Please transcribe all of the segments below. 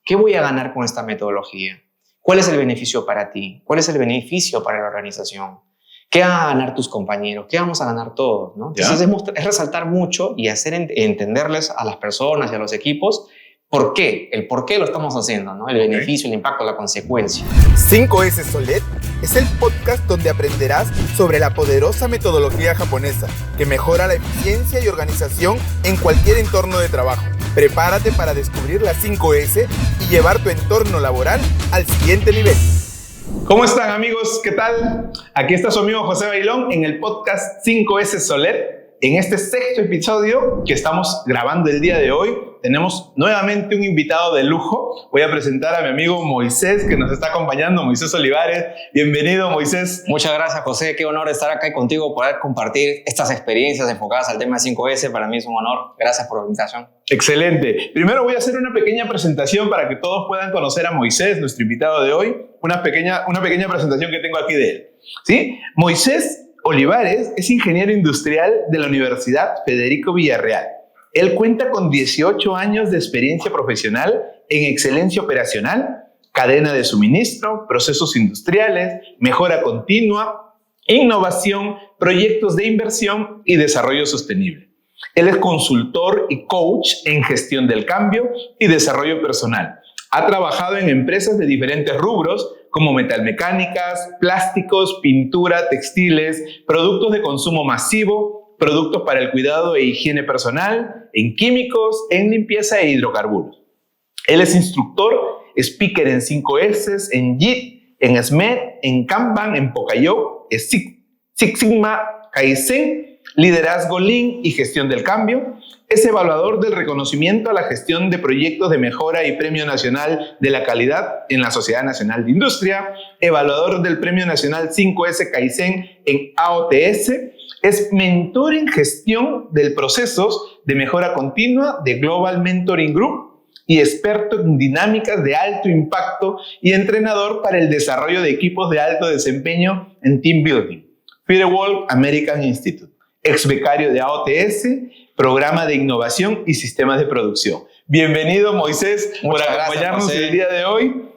¿Qué voy a ganar con esta metodología? ¿Cuál es el beneficio para ti? ¿Cuál es el beneficio para la organización? ¿Qué van a ganar tus compañeros? ¿Qué vamos a ganar todos? ¿No? Entonces es resaltar mucho y hacer entenderles a las personas y a los equipos el por qué lo estamos haciendo, ¿no? El beneficio, el impacto, la consecuencia. 5S Soled es el podcast donde aprenderás sobre la poderosa metodología japonesa que mejora la eficiencia y organización en cualquier entorno de trabajo. Prepárate para descubrir las 5S y llevar tu entorno laboral al siguiente nivel. ¿Cómo están, amigos? ¿Qué tal? Aquí está su amigo José Bailón en el podcast 5S Soled. En este sexto episodio que estamos grabando el día de hoy, tenemos nuevamente un invitado de lujo. Voy a presentar a mi amigo Moisés, que nos está acompañando, Moisés Olivares. Bienvenido, Moisés. Muchas gracias, José. Qué honor estar acá contigo, poder compartir estas experiencias enfocadas al tema de 5S. Para mí es un honor. Gracias por la invitación. Excelente. Primero voy a hacer una pequeña presentación para que todos puedan conocer a Moisés, nuestro invitado de hoy. Una pequeña presentación que tengo aquí de él. ¿Sí? Moisés Olivares es ingeniero industrial de la Universidad Federico Villarreal. Él cuenta con 18 años de experiencia profesional en excelencia operacional, cadena de suministro, procesos industriales, mejora continua, innovación, proyectos de inversión y desarrollo sostenible. Él es consultor y coach en gestión del cambio y desarrollo personal. Ha trabajado en empresas de diferentes rubros como metalmecánicas, plásticos, pintura, textiles, productos de consumo masivo, productos para el cuidado e higiene personal, en químicos, en limpieza e hidrocarburos. Él es instructor, speaker en 5S, en JIT, en SMED, en Kanban, en Pocayo, Six Sigma, Kaizen, liderazgo Lean y gestión del cambio. Es evaluador del reconocimiento a la gestión de proyectos de mejora y Premio Nacional de la Calidad en la Sociedad Nacional de Industria, evaluador del Premio Nacional 5S Kaizen en AOTS, es mentor en gestión de procesos de mejora continua de Global Mentoring Group y experto en dinámicas de alto impacto y entrenador para el desarrollo de equipos de alto desempeño en Team Building, Firewall American Institute, ex becario de AOTS, Programa de Innovación y Sistemas de Producción. Bienvenido, Moisés, por acompañarnos el día de hoy.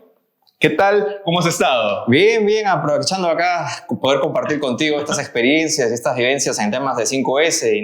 ¿Qué tal? ¿Cómo has estado? Bien, aprovechando acá poder compartir contigo estas experiencias, estas vivencias en temas de 5S y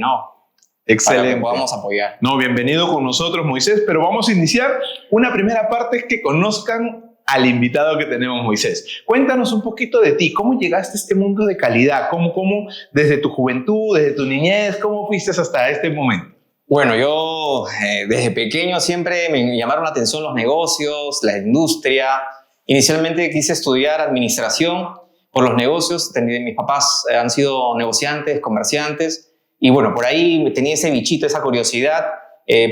Excelente. Para que podamos apoyar. Bienvenido con nosotros, Moisés, pero vamos a iniciar una primera parte, es que conozcan al invitado que tenemos, Moisés. Cuéntanos un poquito de ti, ¿cómo llegaste a este mundo de calidad? ¿Cómo desde tu juventud, desde tu niñez, cómo fuiste hasta este momento? Bueno, yo desde pequeño siempre me llamaron la atención los negocios, la industria. Inicialmente quise estudiar administración por los negocios. Mis papás han sido negociantes, comerciantes, y bueno, por ahí tenía ese bichito, esa curiosidad.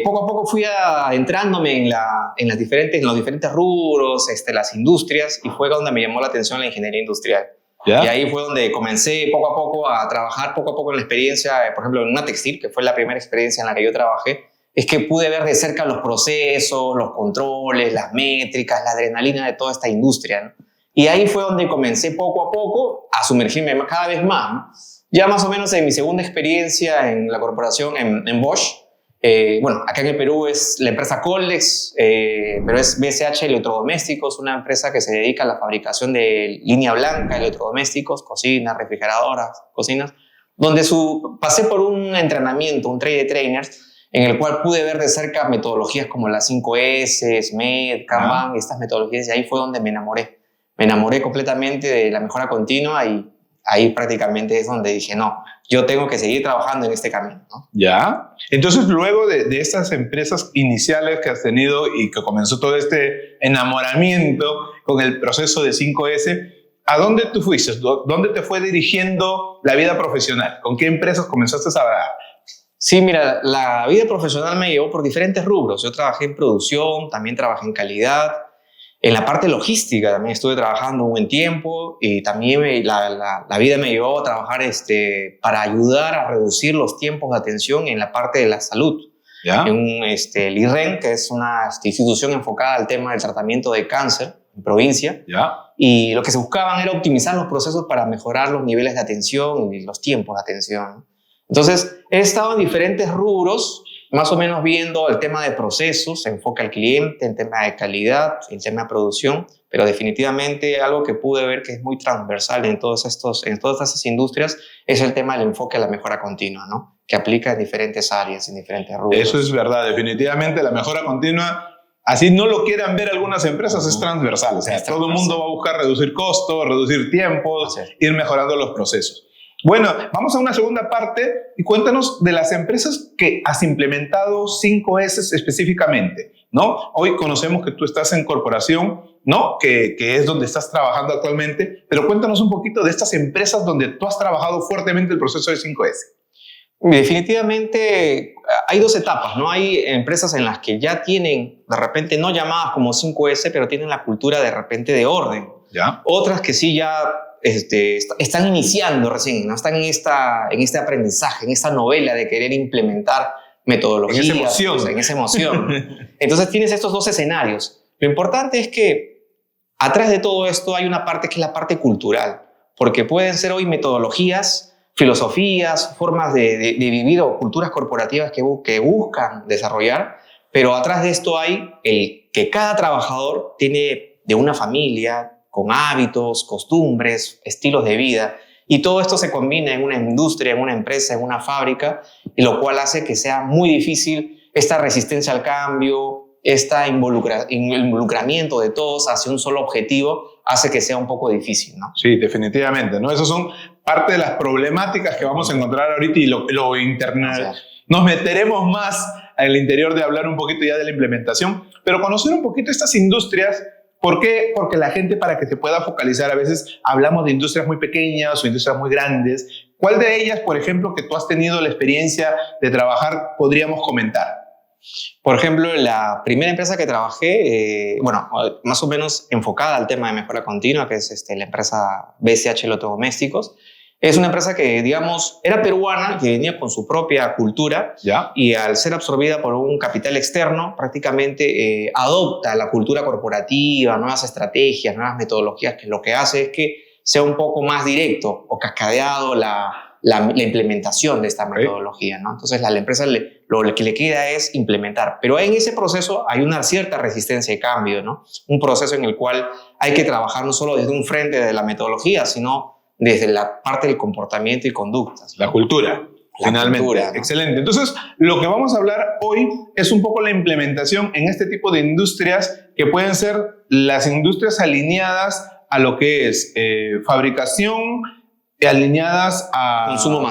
Poco a poco fui adentrándome en los diferentes rubros, las industrias, y fue donde me llamó la atención la ingeniería industrial. ¿Ya? Y ahí fue donde comencé poco a poco a trabajar en la experiencia, por ejemplo, en una textil, que fue la primera experiencia en la que yo trabajé. Es que pude ver de cerca los procesos, los controles, las métricas, la adrenalina de toda esta industria, ¿no? Y ahí fue donde comencé poco a poco a sumergirme cada vez más, ¿no? Ya más o menos en mi segunda experiencia en la corporación, en Bosch. Bueno, acá en el Perú es la empresa Coldex, pero es BSH Electrodomésticos, una empresa que se dedica a la fabricación de línea blanca, electrodomésticos, cocinas, refrigeradoras, cocinas, donde pasé por un entrenamiento, un trade de trainers, en el cual pude ver de cerca metodologías como las 5S, SMED, Kanban, estas metodologías, y ahí fue donde me enamoré. Me enamoré completamente de la mejora continua y ahí prácticamente es donde dije, no, yo tengo que seguir trabajando en este camino, ¿no? Ya. Entonces, luego de estas empresas iniciales que has tenido y que comenzó todo este enamoramiento con el proceso de 5S, ¿a dónde tú fuiste? ¿Dónde te fue dirigiendo la vida profesional? ¿Con qué empresas comenzaste a trabajar? Sí, mira, la vida profesional me llevó por diferentes rubros. Yo trabajé en producción, también trabajé en calidad. En la parte logística también estuve trabajando un buen tiempo, y también la vida me llevó a trabajar para ayudar a reducir los tiempos de atención en la parte de la salud. ¿Ya? En el IREN, que es una institución enfocada al tema del tratamiento de cáncer en provincia. ¿Ya? Y lo que se buscaban era optimizar los procesos para mejorar los niveles de atención y los tiempos de atención. Entonces, he estado en diferentes rubros, más o menos viendo el tema de procesos, enfoque al cliente, el tema de calidad, el tema de producción, pero definitivamente algo que pude ver que es muy transversal en todas estas industrias es el tema del enfoque a la mejora continua, ¿no? Que aplica en diferentes áreas, en diferentes rubros. Eso es verdad, definitivamente la mejora continua, así no lo quieran ver algunas empresas, es transversal. O sea, todo el mundo va a buscar reducir costos, reducir tiempos, ir mejorando los procesos. Bueno, vamos a una segunda parte y cuéntanos de las empresas que has implementado 5S específicamente, ¿no? Hoy conocemos que tú estás en corporación, ¿no? Que es donde estás trabajando actualmente, pero cuéntanos un poquito de estas empresas donde tú has trabajado fuertemente el proceso de 5S. Definitivamente hay dos etapas, ¿no? Hay empresas en las que ya tienen, de repente, no llamadas como 5S, pero tienen la cultura de repente de orden. ¿Ya? Otras que sí ya están iniciando recién, ¿no? Están en este aprendizaje, en esta novela de querer implementar metodologías. En esa emoción. Entonces tienes estos dos escenarios. Lo importante es que atrás de todo esto hay una parte que es la parte cultural, porque pueden ser hoy metodologías, filosofías, formas de vivir o culturas corporativas que buscan desarrollar, pero atrás de esto hay el que cada trabajador tiene de una familia, con hábitos, costumbres, estilos de vida, y todo esto se combina en una industria, en una empresa, en una fábrica, y lo cual hace que sea muy difícil esta resistencia al cambio, este involucramiento de todos hacia un solo objetivo, hace que sea un poco difícil, ¿no? Sí, definitivamente, ¿no? Esas son parte de las problemáticas que vamos a encontrar ahorita y nos meteremos más al interior de hablar un poquito ya de la implementación, pero conocer un poquito estas industrias. ¿Por qué? Porque la gente, para que se pueda focalizar, a veces hablamos de industrias muy pequeñas o industrias muy grandes. ¿Cuál de ellas, por ejemplo, que tú has tenido la experiencia de trabajar, podríamos comentar? Por ejemplo, la primera empresa que trabajé, más o menos enfocada al tema de mejora continua, que es la empresa BSH Electrodomésticos. Es una empresa que, digamos, era peruana, que venía con su propia cultura. ¿Ya? Y al ser absorbida por un capital externo, prácticamente adopta la cultura corporativa, nuevas estrategias, nuevas metodologías, que lo que hace es que sea un poco más directo o cascadeado la implementación de esta metodología, ¿no? Entonces, a la empresa lo que le queda es implementar. Pero en ese proceso hay una cierta resistencia de cambio, ¿no? Un proceso en el cual hay que trabajar no solo desde un frente de la metodología, sino desde la parte del comportamiento y conductas. La cultura, finalmente. Cultura, ¿no? Excelente. Entonces, lo que vamos a hablar hoy es un poco la implementación en este tipo de industrias que pueden ser las industrias alineadas a lo que es fabricación, alineadas a consumo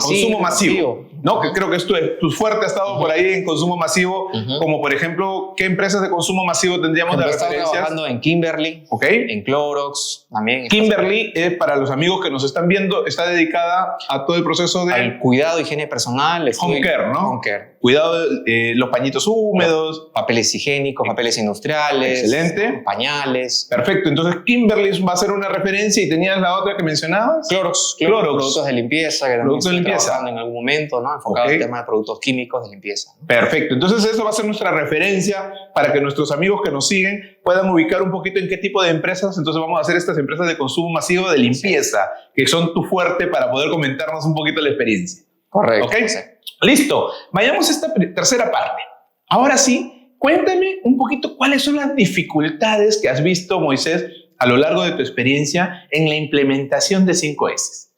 masivo. ¿No? Que creo que tu fuerte ha estado por ahí en consumo masivo, como por ejemplo, ¿qué empresas de consumo masivo tendríamos de referencias? Estamos trabajando en Kimberly, en Clorox, también. Kimberly, para los amigos que nos están viendo, está dedicada a todo el proceso de... al cuidado y higiene personal. Home care, ¿no? Home care. Cuidado de los pañitos húmedos. Papeles higiénicos, papeles industriales. Excelente. Pañales. Perfecto. Entonces, Kimberly va a ser una referencia y tenías la otra que mencionabas. Clorox. Productos de limpieza. Que productos de limpieza. Trabajando en algún momento, ¿no? Enfocado al tema de productos químicos de limpieza, ¿no? Perfecto. Entonces, eso va a ser nuestra referencia para que nuestros amigos que nos siguen puedan ubicar un poquito en qué tipo de empresas. Entonces, vamos a hacer estas empresas de consumo masivo de limpieza, que son tu fuerte para poder comentarnos un poquito la experiencia. Correcto. ¿Ok? Sí. Listo. Vayamos a esta tercera parte. Ahora sí, cuéntame un poquito cuáles son las dificultades que has visto, Moisés, a lo largo de tu experiencia en la implementación de 5S.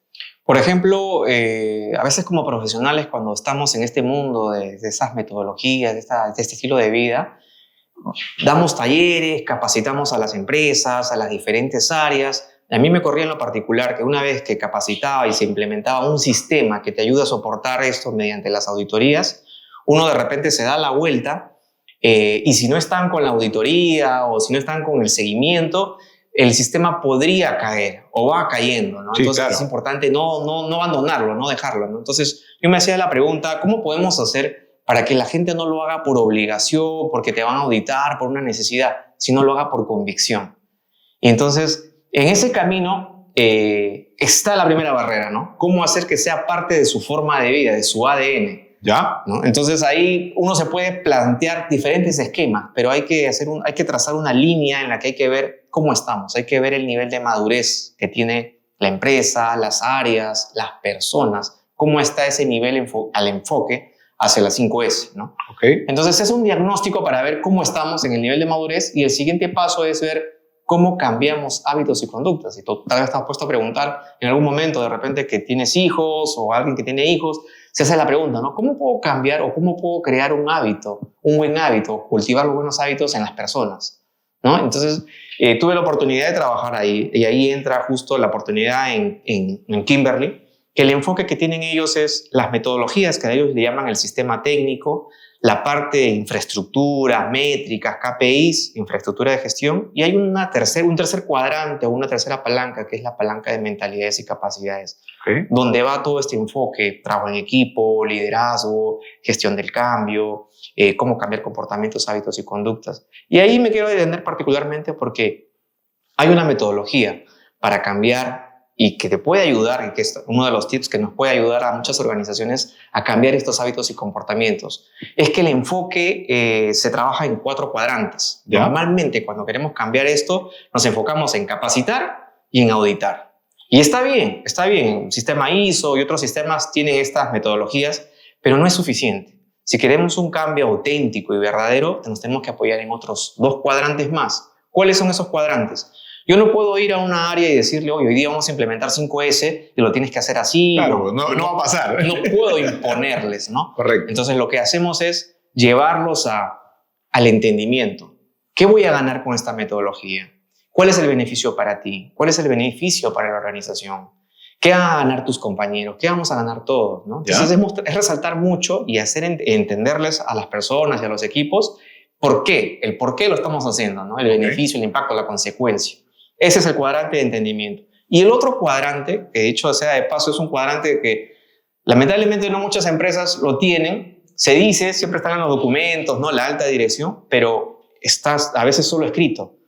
Por ejemplo, a veces como profesionales, cuando estamos en este mundo de esas metodologías, de este estilo de vida, damos talleres, capacitamos a las empresas, a las diferentes áreas. A mí me corría en lo particular que una vez que capacitaba y se implementaba un sistema que te ayuda a soportar esto mediante las auditorías, uno de repente se da la vuelta y si no están con la auditoría o si no están con el seguimiento, el sistema podría caer o va cayendo, ¿no? Sí, entonces claro. Es importante no abandonarlo, no dejarlo, ¿no? Entonces yo me hacía la pregunta, ¿cómo podemos hacer para que la gente no lo haga por obligación, porque te van a auditar, por una necesidad, sino lo haga por convicción? Y entonces, en ese camino está la primera barrera, ¿no? ¿Cómo hacer que sea parte de su forma de vida, de su ADN? ¿Ya? ¿No? Entonces ahí uno se puede plantear diferentes esquemas, pero hay que trazar una línea en la que hay que ver cómo estamos, hay que ver el nivel de madurez que tiene la empresa, las áreas, las personas, cómo está ese nivel al enfoque hacia las 5S, ¿no? Okay. Entonces es un diagnóstico para ver cómo estamos en el nivel de madurez y el siguiente paso es ver cómo cambiamos hábitos y conductas. Y tú tal vez estás puesto a preguntar en algún momento de repente que tienes hijos o alguien que tiene hijos, se hace la pregunta, ¿no? ¿Cómo puedo cambiar o cómo puedo crear un hábito, un buen hábito, cultivar los buenos hábitos en las personas, ¿no? Entonces tuve la oportunidad de trabajar ahí y ahí entra justo la oportunidad en Kimberly, que el enfoque que tienen ellos es las metodologías que ellos le llaman el sistema técnico, la parte de infraestructura, métricas, KPIs, infraestructura de gestión, y hay un tercer cuadrante o una tercera palanca, que es la palanca de mentalidades y capacidades, donde va todo este enfoque, trabajo en equipo, liderazgo, gestión del cambio, cómo cambiar comportamientos, hábitos y conductas. Y ahí me quiero detener particularmente porque hay una metodología para cambiar y que te puede ayudar, y que es uno de los tips que nos puede ayudar a muchas organizaciones a cambiar estos hábitos y comportamientos, es que el enfoque se trabaja en 4 cuadrantes. ¿Ya? Normalmente cuando queremos cambiar esto, nos enfocamos en capacitar y en auditar. Y está bien, el sistema ISO y otros sistemas tienen estas metodologías, pero no es suficiente. Si queremos un cambio auténtico y verdadero, nos tenemos que apoyar en otros 2 cuadrantes más. ¿Cuáles son esos cuadrantes? Yo no puedo ir a una área y decirle, oye, hoy día vamos a implementar 5S y lo tienes que hacer así. Claro, no va a pasar. No puedo imponerles, ¿no? Correcto. Entonces lo que hacemos es llevarlos al entendimiento. ¿Qué voy a ganar con esta metodología? ¿Cuál es el beneficio para ti? ¿Cuál es el beneficio para la organización? ¿Qué van a ganar tus compañeros? ¿Qué vamos a ganar todos? ¿No? Entonces es resaltar mucho y hacer entenderles a las personas y a los equipos el por qué lo estamos haciendo, ¿no? El beneficio, el impacto, la consecuencia. Ese es el cuadrante de entendimiento. Y el otro cuadrante, que de hecho sea de paso, es un cuadrante que lamentablemente no muchas empresas lo tienen. Se dice, siempre están en los documentos, ¿no? La alta dirección, pero está a veces solo escrito.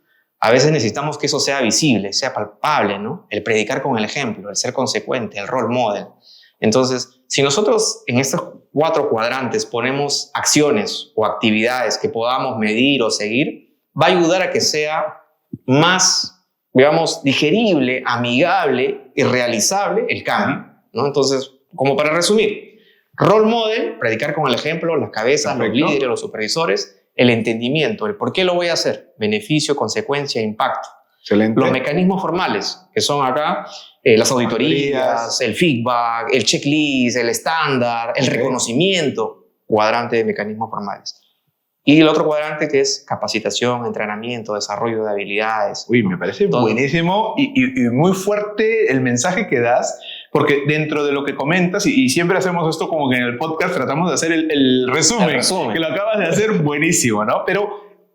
A veces necesitamos que eso sea visible, sea palpable, ¿no? El predicar con el ejemplo, el ser consecuente, el role model. Entonces, si nosotros en estos 4 cuadrantes ponemos acciones o actividades que podamos medir o seguir, va a ayudar a que sea más, digamos, digerible, amigable y realizable el cambio, ¿no? Entonces, como para resumir, role model, predicar con el ejemplo, las cabezas, Perfecto. Los líderes, los supervisores, el entendimiento, el por qué lo voy a hacer, beneficio, consecuencia, impacto. Excelente. Los mecanismos formales, que son acá las auditorías, el feedback, el checklist, el estándar, el reconocimiento, cuadrante de mecanismos formales. Y el otro cuadrante que es capacitación, entrenamiento, desarrollo de habilidades. Uy, me parece Todo. buenísimo y muy fuerte el mensaje que das, porque dentro de lo que comentas, y siempre hacemos esto como que en el podcast tratamos de hacer el resumen, que lo acabas de hacer buenísimo, ¿no? Pero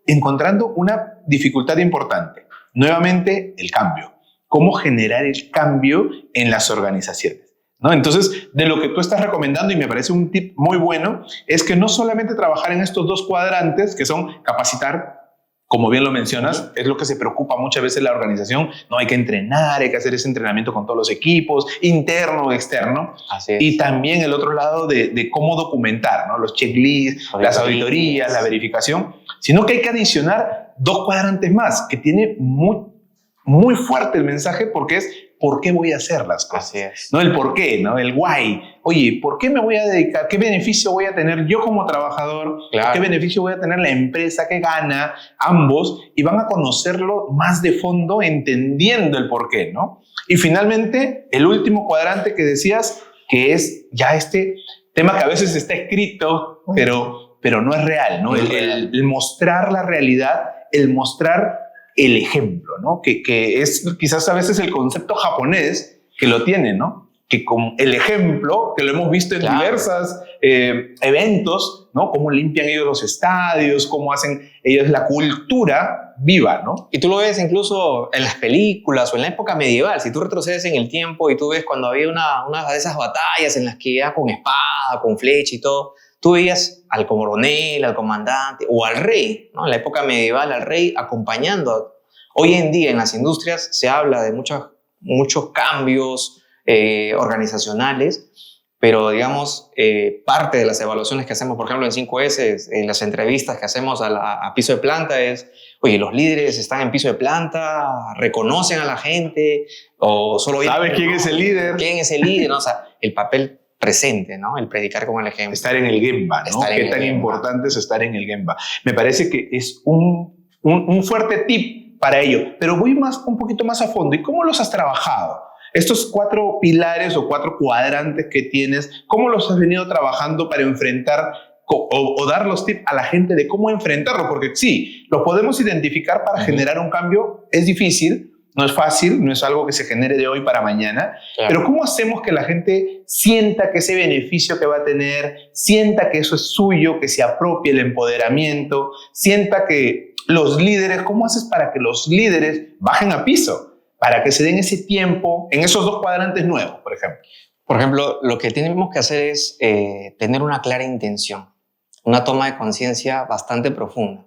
encontrando una dificultad importante, nuevamente el cambio. ¿Cómo generar el cambio en las organizaciones? ¿No? Entonces, de lo que tú estás recomendando, y me parece un tip muy bueno, es que no solamente trabajar en estos 2 cuadrantes, que son capacitar, como bien lo mencionas, es lo que se preocupa muchas veces la organización, no hay que entrenar, hay que hacer ese entrenamiento con todos los equipos, interno o externo, Así es. y también el otro lado de cómo documentar, ¿no? Los checklists, las auditorías, la verificación, sino que hay que adicionar 2 cuadrantes más, que tiene muy fuerte el mensaje, porque es ¿por qué voy a hacer las cosas? Así es. No el por qué, ¿no? El why. Oye, ¿por qué me voy a dedicar? ¿Qué beneficio voy a tener yo como trabajador? Claro. ¿Qué beneficio voy a tener la empresa que gana? Ambos. Y van a conocerlo más de fondo entendiendo el por qué, ¿no? Y finalmente, el último cuadrante que decías, que es ya este tema que a veces está escrito, pero no es real, ¿no? El mostrar la realidad, el mostrar el ejemplo, ¿no? Que es quizás a veces el concepto japonés que lo tiene, ¿no? Que con el ejemplo, que lo hemos visto en diversas eventos, ¿no? Cómo limpian ellos los estadios, cómo hacen ellos la cultura viva, ¿no? Y tú lo ves incluso en las películas o en la época medieval. Si tú retrocedes en el tiempo y tú ves cuando había una de esas batallas en las que iba con espada, con flecha y todo, tú veías al coronel, al comandante o al rey, ¿no? En la época medieval, al rey acompañando. Hoy en día en las industrias se habla de muchos cambios organizacionales, pero digamos, parte de las evaluaciones que hacemos, por ejemplo, en 5S, en las entrevistas que hacemos a piso de planta es, oye, los líderes están en piso de planta, reconocen a la gente, o solo... ¿Sabes quién es el líder? ¿Quién es el líder? ¿No? O sea, el papel presente, ¿no? El predicar con el ejemplo. Estar en el Gemba, ¿no? Qué tan importante es estar en el Gemba. Me parece que es un fuerte tip para ello, pero voy un poquito más a fondo. ¿Y cómo los has trabajado? Estos 4 pilares o 4 cuadrantes que tienes, ¿cómo los has venido trabajando para enfrentar o dar los tips a la gente de cómo enfrentarlo? Porque sí, los podemos identificar para generar un cambio. Es difícil, no es fácil, no es algo que se genere de hoy para mañana, claro. Pero ¿cómo hacemos que la gente sienta que ese beneficio que va a tener, sienta que eso es suyo, que se apropie el empoderamiento, sienta que los líderes, ¿cómo haces para que los líderes bajen a piso? Para que se den ese tiempo en esos 2 cuadrantes nuevos, por ejemplo. Por ejemplo, lo que tenemos que hacer es tener una clara intención, una toma de conciencia bastante profunda.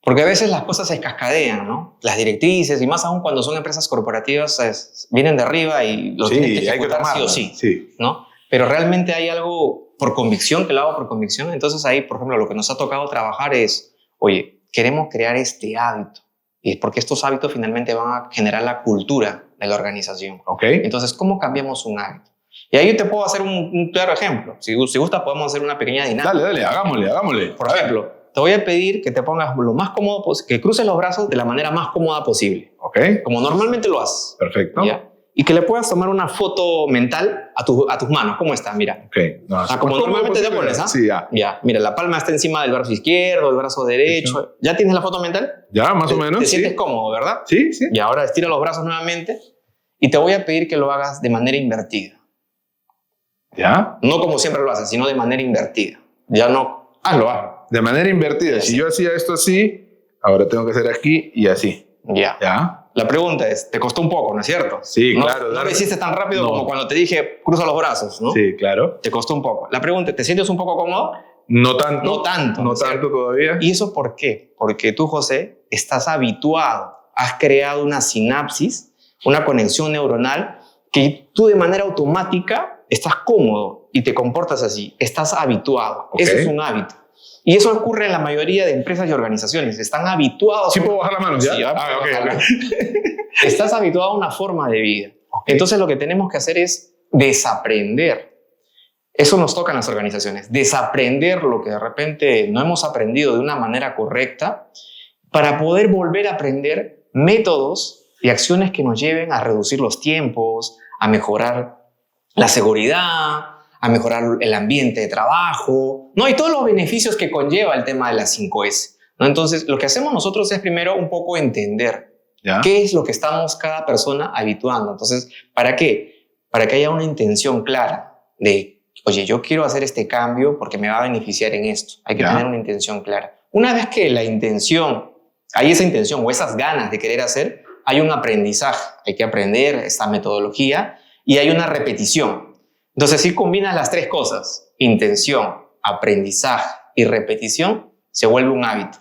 Porque a veces las cosas se cascadean, ¿no? Las directrices, y más aún cuando son empresas corporativas, vienen de arriba y lo tienes que ejecutar sí o sí, ¿no? Pero realmente hay algo por convicción, que lo hago por convicción. Entonces ahí, por ejemplo, lo que nos ha tocado trabajar es, oye, queremos crear este hábito. Y es porque estos hábitos finalmente van a generar la cultura de la organización. Okay. Entonces, ¿cómo cambiamos un hábito? Y ahí te puedo hacer un claro ejemplo. Si gusta, podemos hacer una pequeña dinámica. Dale, hagámosle. Por ejemplo, te voy a pedir que te pongas lo más cómodo posible, que cruces los brazos de la manera más cómoda posible. Ok. Como normalmente lo haces. Perfecto. ¿Ya? Y que le puedas tomar una foto mental a tus manos. ¿Cómo está? Mira. Ok. No, como normalmente te pones, ¿ah? Sí, ya. Ya. Mira, la palma está encima del brazo izquierdo, el brazo derecho. ¿Ya tienes la foto mental? Ya, más o menos. Te sientes cómodo, ¿verdad? Sí. Y ahora estira los brazos nuevamente y te voy a pedir que lo hagas de manera invertida. ¿Ya? No como siempre lo haces, sino de manera invertida. Ya no. Hazlo. De manera invertida. Sí. Si yo hacía esto así, ahora tengo que hacer aquí y así. Ya. La pregunta es, ¿te costó un poco, no es cierto? Sí, claro. No lo hiciste tan rápido como cuando te dije, cruza los brazos, ¿no? Sí, claro. Te costó un poco. La pregunta, ¿te sientes un poco cómodo? No tanto. No tanto todavía. ¿Y eso por qué? Porque tú, José, estás habituado. Has creado una sinapsis, una conexión neuronal que tú de manera automática estás cómodo y te comportas así. Estás habituado. Okay. Eso es un hábito. Y eso ocurre en la mayoría de empresas y organizaciones. Están habituados. ¿Sí puedo bajar la mano? ¿Ya? Sí, Okay. Estás habituado a una forma de vida. Entonces lo que tenemos que hacer es desaprender. Eso nos toca en las organizaciones. Desaprender lo que de repente no hemos aprendido de una manera correcta para poder volver a aprender métodos y acciones que nos lleven a reducir los tiempos, a mejorar la seguridad, a mejorar el ambiente de trabajo, ¿no? Y todos los beneficios que conlleva el tema de las 5S, ¿no? Entonces, lo que hacemos nosotros es primero un poco entender qué es lo que estamos cada persona habituando. Entonces, ¿para qué? Para que haya una intención clara de, oye, yo quiero hacer este cambio porque me va a beneficiar en esto. Hay que tener una intención clara. Una vez que hay esa intención o esas ganas de querer hacer, hay un aprendizaje. Hay que aprender esta metodología y hay una repetición. Entonces, si combinas las 3 cosas, intención, aprendizaje y repetición, se vuelve un hábito.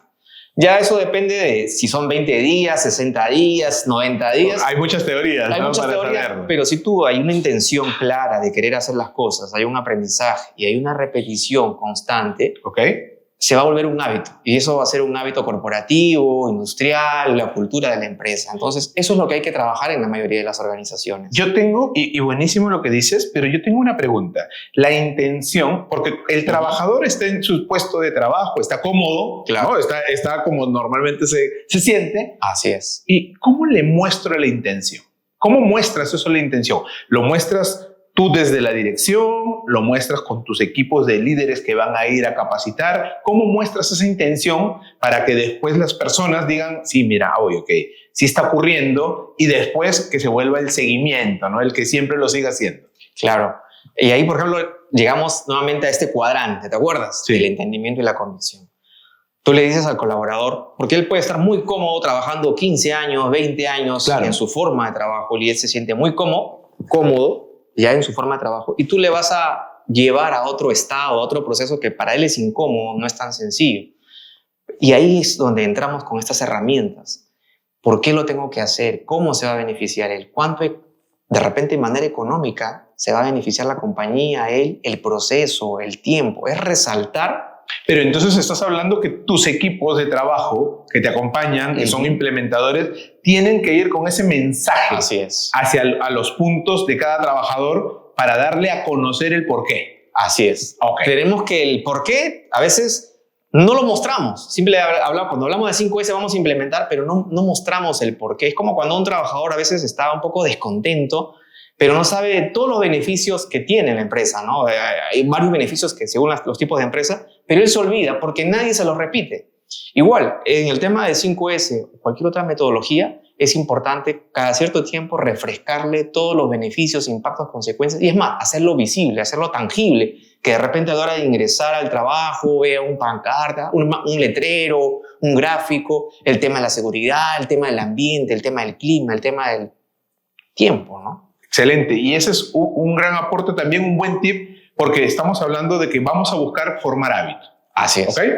Ya eso depende de si son 20 días, 60 días, 90 días. Hay muchas teorías. Hay muchas teorías, pero si tú hay una intención clara de querer hacer las cosas, hay un aprendizaje y hay una repetición constante, se va a volver un hábito. Y eso va a ser un hábito corporativo, industrial, la cultura de la empresa. Entonces, eso es lo que hay que trabajar en la mayoría de las organizaciones. Yo tengo, y buenísimo lo que dices, pero yo tengo una pregunta. La intención, porque el trabajador está en su puesto de trabajo, está cómodo, claro, ¿no? Está como normalmente se siente. Así es. ¿Y cómo le muestro la intención? ¿Cómo muestras eso, la intención? ¿Lo muestras tú desde la dirección? ¿Lo muestras con tus equipos de líderes que van a ir a capacitar? ¿Cómo muestras esa intención para que después las personas digan, sí, mira, sí está ocurriendo, y después que se vuelva el seguimiento, ¿no? El que siempre lo siga haciendo? Claro. Y ahí, por ejemplo, llegamos nuevamente a este cuadrante, ¿te acuerdas? Sí. El entendimiento y la convicción. Tú le dices al colaborador, porque él puede estar muy cómodo trabajando 15 años, 20 años en su forma de trabajo, y él se siente muy cómodo ya en su forma de trabajo, y tú le vas a llevar a otro estado, a otro proceso que para él es incómodo, no es tan sencillo. Y ahí es donde entramos con estas herramientas. ¿Por qué lo tengo que hacer? ¿Cómo se va a beneficiar él? ¿Cuánto de repente de manera económica se va a beneficiar la compañía, él, el proceso, el tiempo? Es resaltar. Pero entonces estás hablando que tus equipos de trabajo que te acompañan, que son implementadores, tienen que ir con ese mensaje. Así es. A los puntos de cada trabajador para darle a conocer el por qué. Así es. Ok. Tenemos que el por qué a veces no lo mostramos. Cuando hablamos de 5S vamos a implementar, pero no mostramos el por qué. Es como cuando un trabajador a veces está un poco descontento, pero no sabe todos los beneficios que tiene la empresa, ¿no? Hay varios beneficios que según los tipos de empresa, pero él se olvida porque nadie se los repite. Igual, en el tema de 5S o cualquier otra metodología, es importante cada cierto tiempo refrescarle todos los beneficios, impactos, consecuencias, y es más, hacerlo visible, hacerlo tangible, que de repente a la hora de ingresar al trabajo vea un pancarta, un letrero, un gráfico, el tema de la seguridad, el tema del ambiente, el tema del clima, el tema del tiempo, ¿no? Excelente. Y ese es un gran aporte, también un buen tip, porque estamos hablando de que vamos a buscar formar hábitos. Así es. ¿Okay?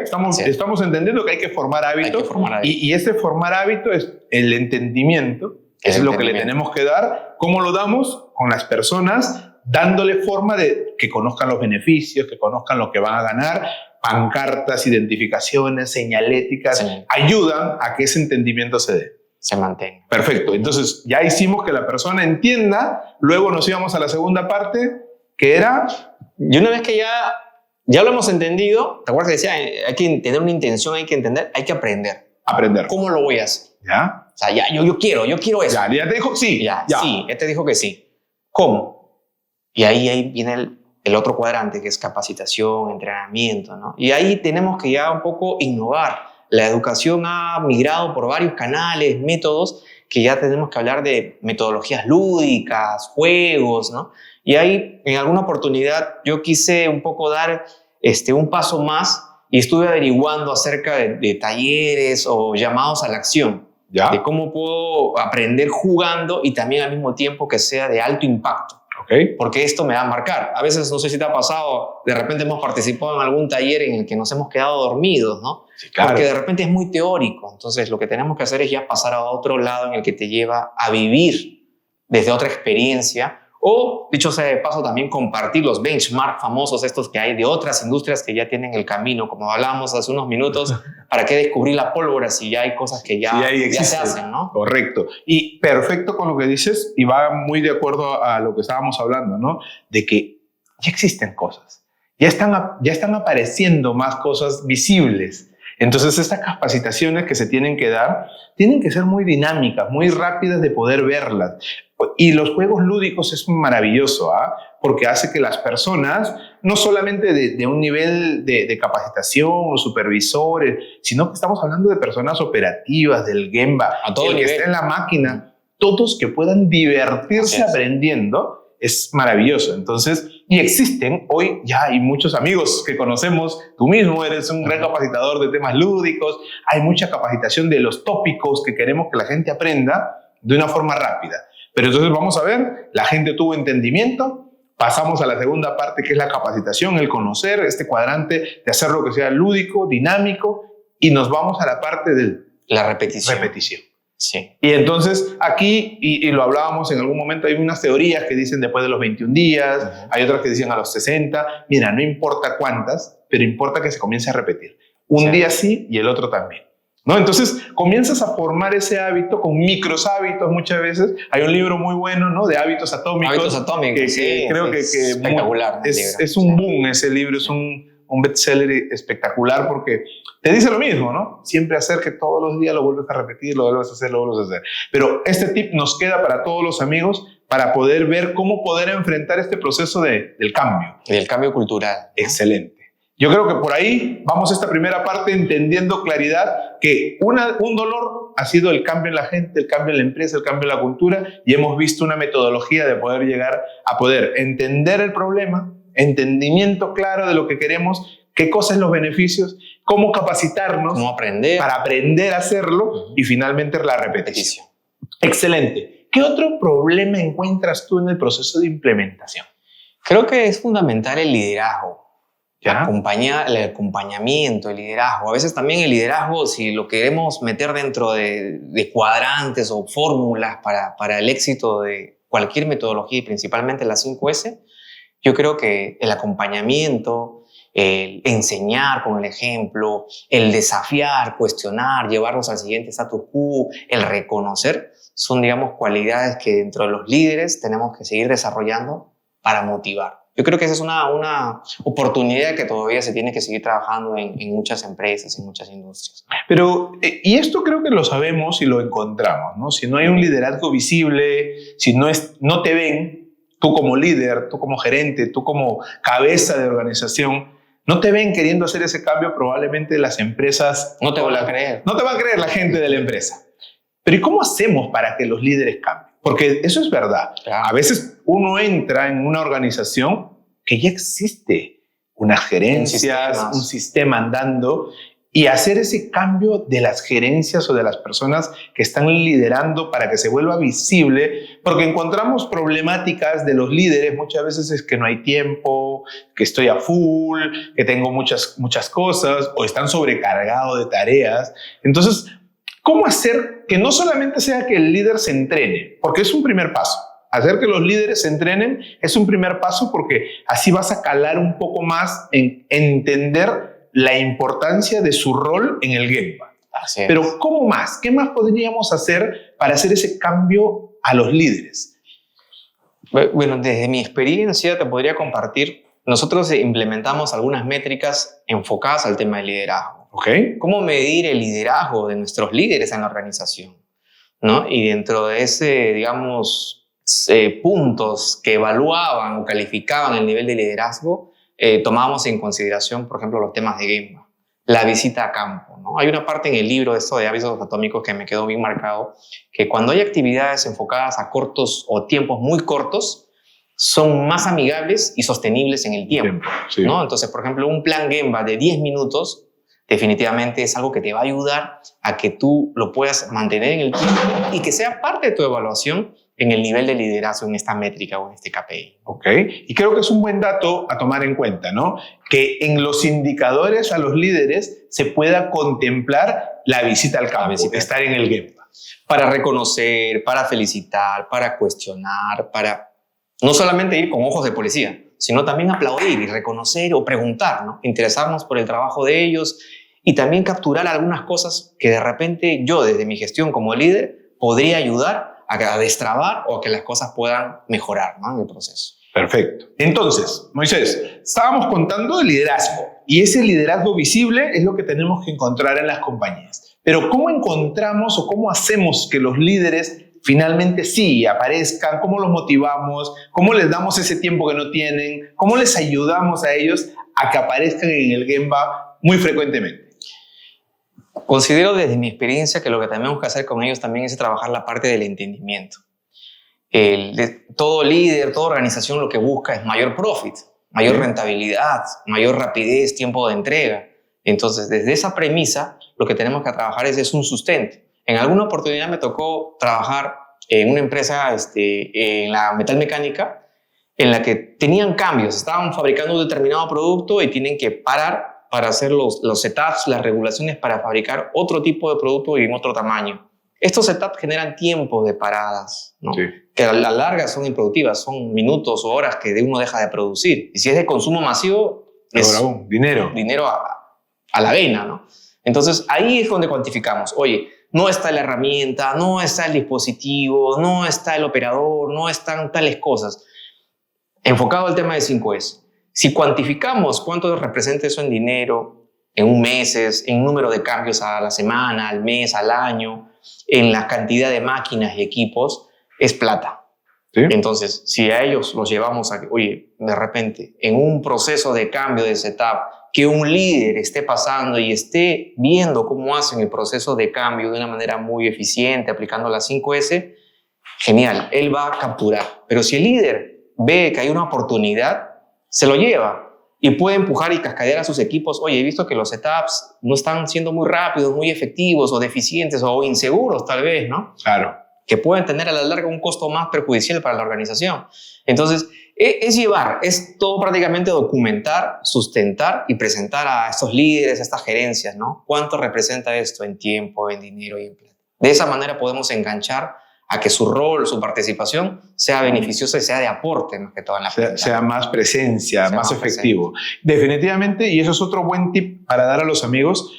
Estamos entendiendo que hay que formar hábitos. Y este formar hábito es el entendimiento. Eso es lo que le tenemos que dar. ¿Cómo lo damos? Con las personas, dándole forma de que conozcan los beneficios, que conozcan lo que van a ganar. Pancartas, identificaciones, señaléticas, sí, ayudan a que ese entendimiento se mantenga. Perfecto. Entonces, ya hicimos que la persona entienda. Luego nos íbamos a la segunda parte, que era... Y una vez que ya lo hemos entendido, ¿te acuerdas que decía? Hay que tener una intención, hay que entender, hay que aprender. Aprender. ¿Cómo lo voy a hacer? ¿Ya? O sea, yo quiero eso. Ya te dijo sí. Ya. Sí, te dijo que sí. ¿Cómo? Y ahí viene el otro cuadrante, que es capacitación, entrenamiento, ¿no? Y ahí tenemos que ya un poco innovar. La educación ha migrado por varios canales, métodos, que ya tenemos que hablar de metodologías lúdicas, juegos, ¿no? Y ahí, en alguna oportunidad, yo quise un poco dar un paso más y estuve averiguando acerca de talleres o llamados a la acción. ¿Ya? De cómo puedo aprender jugando y también al mismo tiempo que sea de alto impacto. Okay. Porque esto me va a marcar. A veces, no sé si te ha pasado, de repente hemos participado en algún taller en el que nos hemos quedado dormidos, ¿no? Sí, claro. Porque de repente es muy teórico. Entonces, lo que tenemos que hacer es ya pasar a otro lado en el que te lleva a vivir desde otra experiencia. O, dicho sea de paso, también compartir los benchmarks famosos estos que hay de otras industrias que ya tienen el camino, como hablábamos hace unos minutos. ¿Para qué descubrir la pólvora si ya hay cosas que ya se hacen, ¿no? Correcto. Y perfecto con lo que dices, y va muy de acuerdo a lo que estábamos hablando, ¿no? De que ya existen cosas. Ya están apareciendo más cosas visibles. Entonces, estas capacitaciones que se tienen que dar tienen que ser muy dinámicas, muy rápidas de poder verlas. Y los juegos lúdicos es maravilloso, ¿ah? Porque hace que las personas, no solamente de un nivel de capacitación o supervisores, sino que estamos hablando de personas operativas, del Gemba, el que está en la máquina, todos que puedan divertirse aprendiendo, es maravilloso. Entonces, y existen, hoy ya hay muchos amigos que conocemos, tú mismo eres un gran capacitador de temas lúdicos, hay mucha capacitación de los tópicos que queremos que la gente aprenda de una forma rápida. Pero entonces vamos a ver, la gente tuvo entendimiento, pasamos a la segunda parte que es la capacitación, el conocer, este cuadrante de hacer lo que sea lúdico, dinámico, y nos vamos a la parte de la repetición. Sí. Y entonces aquí, y lo hablábamos en algún momento, hay unas teorías que dicen después de los 21 días, hay otras que dicen a los 60, mira, no importa cuántas, pero importa que se comience a repetir. Un día sí y el otro también. ¿No? Entonces comienzas a formar ese hábito con micros hábitos muchas veces. Hay un libro muy bueno, ¿no? De hábitos atómicos. Hábitos atómicos, creo que espectacular. Es un boom ese libro, es un bestseller espectacular porque te dice lo mismo, ¿no? Siempre hacer que todos los días lo vuelves a repetir, lo vuelves a hacer, lo vuelves a hacer. Pero este tip nos queda para todos los amigos para poder ver cómo poder enfrentar este proceso del cambio. Del cambio cultural. Excelente. Yo creo que por ahí vamos a esta primera parte entendiendo claridad que un dolor ha sido el cambio en la gente, el cambio en la empresa, el cambio en la cultura y hemos visto una metodología de poder llegar a poder entender el problema, entendimiento claro de lo que queremos, qué cosas los beneficios, cómo capacitarnos, cómo aprender para aprender a hacerlo y finalmente la repetición. Excelente. ¿Qué otro problema encuentras tú en el proceso de implementación? Creo que es fundamental el liderazgo. ¿Ya? El acompañamiento, el liderazgo. A veces también el liderazgo, si lo queremos meter dentro de cuadrantes o fórmulas para el éxito de cualquier metodología y principalmente la 5S, yo creo que el acompañamiento, el enseñar con el ejemplo, el desafiar, cuestionar, llevarnos al siguiente status quo, el reconocer, son, digamos, cualidades que dentro de los líderes tenemos que seguir desarrollando para motivar. Yo creo que esa es una oportunidad que todavía se tiene que seguir trabajando en muchas empresas, en muchas industrias. Pero, y esto creo que lo sabemos y lo encontramos, ¿no? Si no hay un liderazgo visible, si no te ven, tú como líder, tú como gerente, tú como cabeza de organización, no te ven queriendo hacer ese cambio, probablemente las empresas... No te van a creer. No te va a creer la gente de la empresa. Pero ¿y cómo hacemos para que los líderes cambien? Porque eso es verdad. Claro. A veces uno entra en una organización que ya existe unas gerencias, un sistema andando, y hacer ese cambio de las gerencias o de las personas que están liderando para que se vuelva visible, porque encontramos problemáticas de los líderes, muchas veces es que no hay tiempo, que estoy a full, que tengo muchas cosas, o están sobrecargados de tareas. Entonces, ¿cómo hacer que no solamente sea que el líder se entrene? Porque es un primer paso. Hacer que los líderes se entrenen es un primer paso porque así vas a calar un poco más en entender la importancia de su rol en el Gemba. Pero ¿cómo más? ¿Qué más podríamos hacer para hacer ese cambio a los líderes? Bueno, desde mi experiencia te podría compartir, nosotros implementamos algunas métricas enfocadas al tema del liderazgo. Okay. ¿Cómo medir el liderazgo de nuestros líderes en la organización? ¿No? Y dentro de ese, digamos, puntos que evaluaban o calificaban el nivel de liderazgo, tomábamos en consideración, por ejemplo, los temas de Gemba, la visita a campo, ¿no? Hay una parte en el libro de esto de hábitos atómicos que me quedó bien marcado, que cuando hay actividades enfocadas a cortos o tiempos muy cortos, son más amigables y sostenibles en el tiempo, sí. ¿no? Entonces, por ejemplo, un plan Gemba de 10 minutos definitivamente es algo que te va a ayudar a que tú lo puedas mantener en el tiempo y que sea parte de tu evaluación en el nivel de liderazgo en esta métrica o en este KPI. Ok, y creo que es un buen dato a tomar en cuenta, ¿no? Que en los indicadores a los líderes se pueda contemplar la visita al campo, estar en el Gemba. Para reconocer, para felicitar, para cuestionar, para no solamente ir con ojos de policía, sino también aplaudir y reconocer o preguntar, ¿no? Interesarnos por el trabajo de ellos y también capturar algunas cosas que de repente yo, desde mi gestión como líder, podría ayudar a destrabar o a que las cosas puedan mejorar, ¿no? En el proceso. Perfecto. Entonces, Moisés, estábamos contando de liderazgo y ese liderazgo visible es lo que tenemos que encontrar en las compañías. Pero ¿cómo encontramos o cómo hacemos que los líderes finalmente sí aparezcan? ¿Cómo los motivamos? ¿Cómo les damos ese tiempo que no tienen? ¿Cómo les ayudamos a ellos a que aparezcan en el Gemba muy frecuentemente? Considero desde mi experiencia que lo que tenemos que hacer con ellos también es trabajar la parte del entendimiento. Todo líder, toda organización lo que busca es mayor profit, mayor rentabilidad, mayor rapidez, tiempo de entrega. Entonces, desde esa premisa, lo que tenemos que trabajar es un sustento. En alguna oportunidad me tocó trabajar en una empresa en la metalmecánica en la que tenían cambios, estaban fabricando un determinado producto y tienen que parar para hacer los setups, las regulaciones para fabricar otro tipo de producto y en otro tamaño. Estos setups generan tiempo de paradas, ¿no? Sí. Que a la larga son improductivas, son minutos o horas que uno deja de producir. Y si es de consumo masivo, es dinero a la vena, ¿no? Entonces, ahí es donde cuantificamos. Oye, no está la herramienta, no está el dispositivo, no está el operador, no están tales cosas. Enfocado al tema de 5S. Si cuantificamos cuánto representa eso en dinero, en un mes, en número de cambios a la semana, al mes, al año, en la cantidad de máquinas y equipos, es plata. ¿Sí? Entonces, si a ellos los llevamos a que, oye, de repente, en un proceso de cambio de setup, que un líder esté pasando y esté viendo cómo hacen el proceso de cambio de una manera muy eficiente, aplicando las 5S, genial, él va a capturar. Pero si el líder ve que hay una oportunidad, se lo lleva y puede empujar y cascadear a sus equipos. Oye, he visto que los setups no están siendo muy rápidos, muy efectivos o deficientes o inseguros tal vez, ¿no? Claro. Que pueden tener a la larga un costo más perjudicial para la organización. Entonces, es llevar, es todo prácticamente documentar, sustentar y presentar a estos líderes, a estas gerencias, ¿no? ¿Cuánto representa esto en tiempo, en dinero y en plata? De esa manera podemos enganchar a que su rol, su participación sea beneficiosa y sea de aporte más que todo en la práctica. Sea más presencia, más efectivo. Definitivamente, y eso es otro buen tip para dar a los amigos,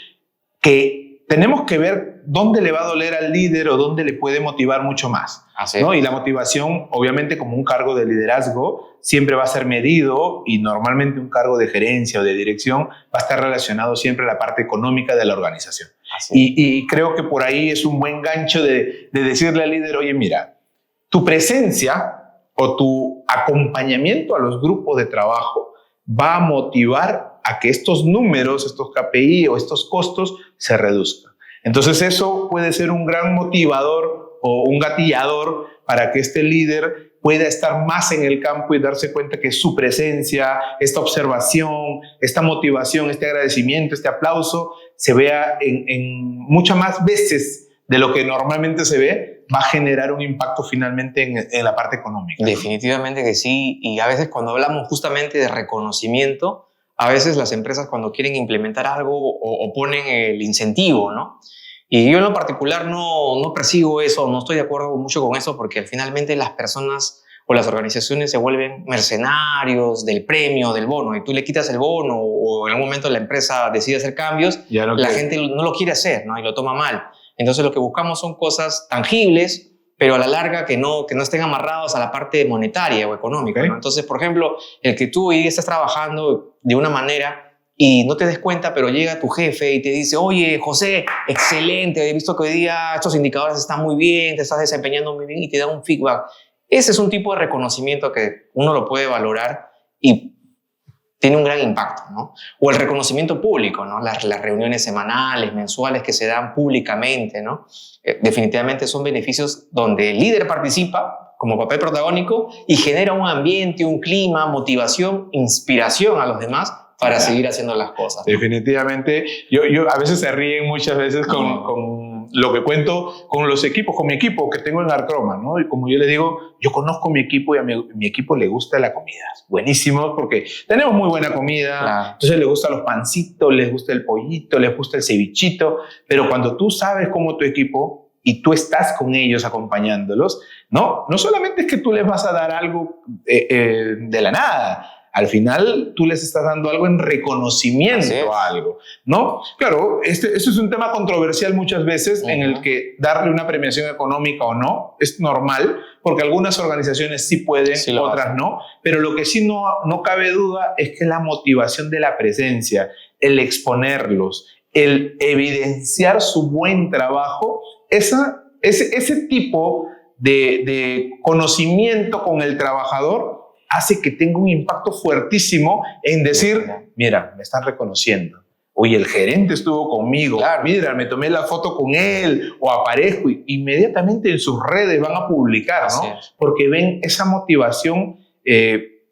que tenemos que ver dónde le va a doler al líder o dónde le puede motivar mucho más. Así ¿no? es. Y la motivación, obviamente, como un cargo de liderazgo, siempre va a ser medido, y normalmente un cargo de gerencia o de dirección va a estar relacionado siempre a la parte económica de la organización. Así es. Y creo que por ahí es un buen gancho de decirle al líder, oye, mira, tu presencia o tu acompañamiento a los grupos de trabajo va a motivar a que estos números, estos KPI o estos costos se reduzcan. Entonces eso puede ser un gran motivador o un gatillador para que este líder pueda estar más en el campo y darse cuenta que su presencia, esta observación, esta motivación, este agradecimiento, este aplauso, se vea en muchas más veces de lo que normalmente se ve, va a generar un impacto finalmente en la parte económica. Definitivamente que sí, y a veces cuando hablamos justamente de reconocimiento, a veces las empresas cuando quieren implementar algo o ponen el incentivo, ¿no? Y yo en lo particular no persigo eso, no estoy de acuerdo mucho con eso, porque finalmente las personas o las organizaciones se vuelven mercenarios del premio, del bono, y tú le quitas el bono o en algún momento la empresa decide hacer cambios, la gente no lo quiere hacer, ¿no? Y lo toma mal. Entonces lo que buscamos son cosas tangibles, pero a la larga que no estén amarrados a la parte monetaria o económica, Okay. ¿no? Entonces, por ejemplo, el que tú hoy estés trabajando de una manera y no te des cuenta, pero llega tu jefe y te dice, oye, José, excelente, he visto que hoy día estos indicadores están muy bien, te estás desempeñando muy bien, y te da un feedback. Ese es un tipo de reconocimiento que uno lo puede valorar y tiene un gran impacto, ¿no? O el reconocimiento público, ¿no? Las reuniones semanales, mensuales que se dan públicamente, ¿no? Definitivamente son beneficios donde el líder participa como papel protagónico y genera un ambiente, un clima, motivación, inspiración a los demás para seguir haciendo las cosas, ¿no? Definitivamente. Yo a veces se ríen muchas veces con lo que cuento con los equipos, con mi equipo que tengo en Arcroma, ¿no? Y como yo le digo, yo conozco mi equipo y a mi equipo le gusta la comida. Buenísimo, porque tenemos muy buena comida. Claro. Entonces les gustan los pancitos, les gusta el pollito, les gusta el cevichito. Pero cuando tú sabes cómo tu equipo y tú estás con ellos acompañándolos, no solamente es que tú les vas a dar algo de la nada. Al final, tú les estás dando algo en reconocimiento a algo, ¿no? Claro, eso es un tema controversial muchas veces, en el que darle una premiación económica o no es normal, porque algunas organizaciones sí pueden, Sí, otras no. Pero lo que sí no cabe duda es que la motivación de la presencia, el exponerlos, el evidenciar su buen trabajo, ese tipo de conocimiento con el trabajador hace que tenga un impacto fuertísimo en decir, mira, me están reconociendo. Oye, el gerente estuvo conmigo. Claro. Mira, me tomé la foto con él o aparezco. Y inmediatamente en sus redes van a publicar, ¿no? Porque ven esa motivación